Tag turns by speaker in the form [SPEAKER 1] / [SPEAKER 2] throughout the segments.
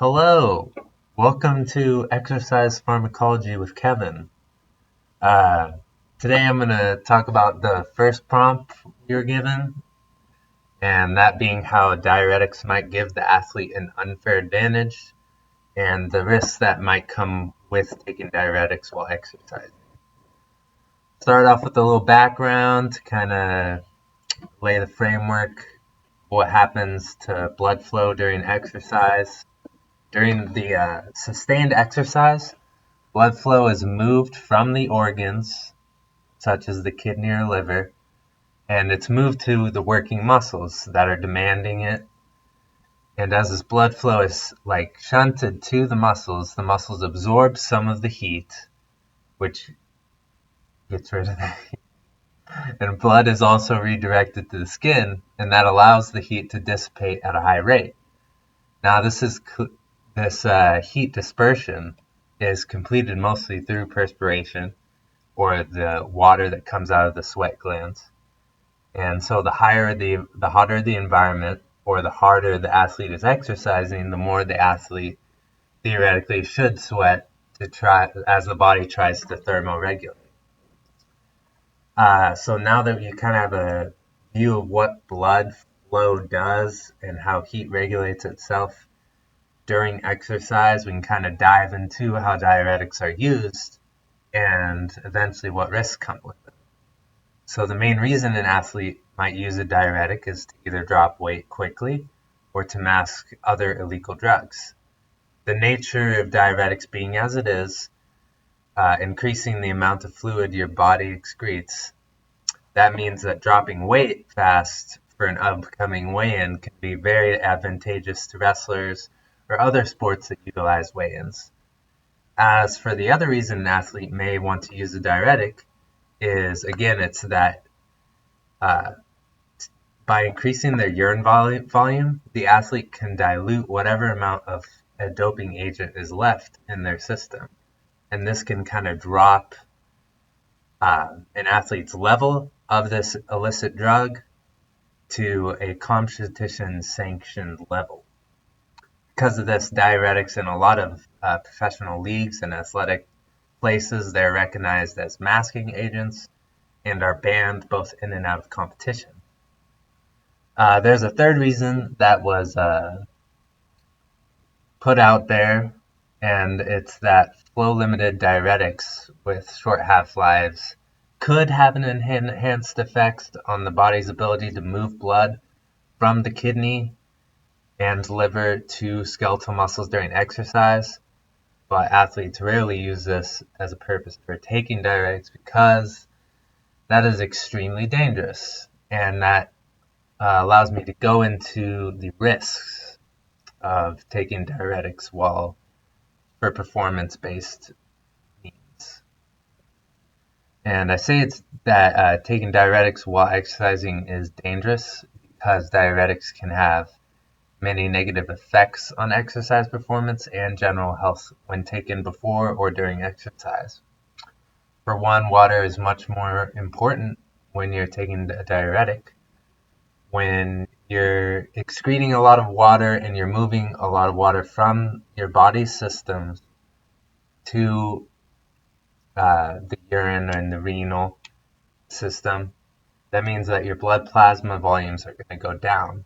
[SPEAKER 1] Hello, welcome to Exercise Pharmacology with Kevin. Uh, Today I'm going to talk about the first prompt we were given, and that being how diuretics might give the athlete an unfair advantage and the risks that might come with taking diuretics while exercising. Start off with a little background to kind of lay the framework, what happens to blood flow during exercise. During the sustained exercise, blood flow is moved from the organs, such as the kidney or liver, and it's moved to the working muscles that are demanding it. And as this blood flow is like shunted to the muscles absorb some of the heat, which gets rid of the heat. And blood is also redirected to the skin, and that allows the heat to dissipate at a high rate. Now, this heat dispersion is completed mostly through perspiration, or the water that comes out of the sweat glands. And so the hotter the environment, or the harder the athlete is exercising, the more the athlete theoretically should sweat to try as the body tries to thermoregulate. So now that you kind of have a view of what blood flow does and how heat regulates itself during exercise, we can kind of dive into how diuretics are used and eventually what risks come with it. So the main reason an athlete might use a diuretic is to either drop weight quickly or to mask other illegal drugs. The nature of diuretics being as it is, increasing the amount of fluid your body excretes, that means that dropping weight fast for an upcoming weigh-in can be very advantageous to wrestlers or other sports that utilize weigh-ins. As for the other reason an athlete may want to use a diuretic is, again, it's that uh, by increasing their urine volume, the athlete can dilute whatever amount of a doping agent is left in their system. And this can kind of drop an athlete's level of this illicit drug to a competition sanctioned level. Because of this, diuretics in a lot of professional leagues and athletic places, they're recognized as masking agents and are banned both in and out of competition. There's a third reason that was put out there, and it's that flow-limited diuretics with short half-lives could have an enhanced effect on the body's ability to move blood from the kidney and liver to skeletal muscles during exercise, but athletes rarely use this as a purpose for taking diuretics because that is extremely dangerous, and that allows me to go into the risks of taking diuretics while for performance-based means. And I say it's that taking diuretics while exercising is dangerous because diuretics can have many negative effects on exercise performance and general health when taken before or during exercise. For one, water is much more important when you're taking a diuretic. When you're excreting a lot of water and you're moving a lot of water from your body systems to the urine and the renal system, that means that your blood plasma volumes are going to go down.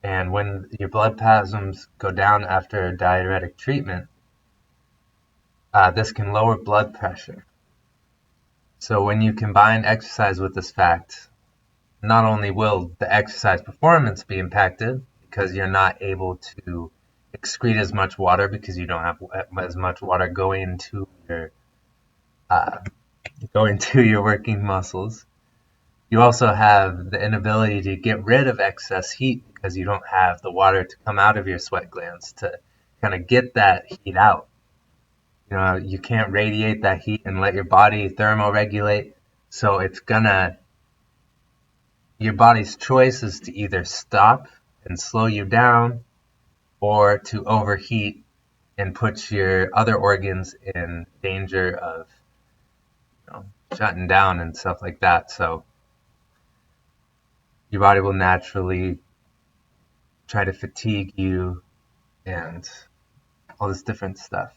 [SPEAKER 1] And when your blood plasmas go down after a diuretic treatment, this can lower blood pressure. So when you combine exercise with this fact, not only will the exercise performance be impacted because you're not able to excrete as much water because you don't have as much water going to your working muscles. You also have the inability to get rid of excess heat because you don't have the water to come out of your sweat glands to kind of get that heat out. You know, you can't radiate that heat and let your body thermoregulate. So your body's choice is to either stop and slow you down or to overheat and put your other organs in danger of, shutting down and stuff like that. So your body will naturally try to fatigue you and all this different stuff.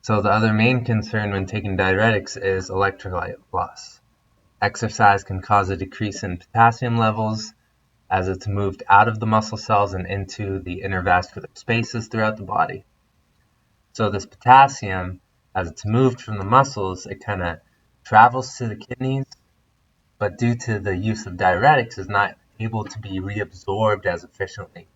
[SPEAKER 1] So the other main concern when taking diuretics is electrolyte loss. Exercise can cause a decrease in potassium levels as it's moved out of the muscle cells and into the intervascular spaces throughout the body. So this potassium, as it's moved from the muscles, it kind of travels to the kidneys, but due to the use of diuretics, is not able to be reabsorbed as efficiently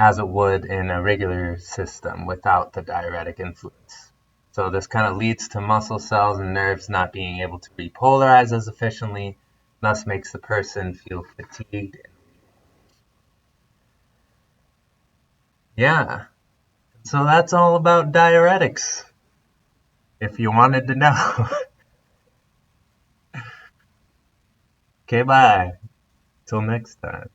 [SPEAKER 1] as it would in a regular system without the diuretic influence. So this kind of leads to muscle cells and nerves not being able to repolarize as efficiently, thus makes the person feel fatigued. Yeah, so that's all about diuretics, if you wanted to know. Okay, bye. Till next time.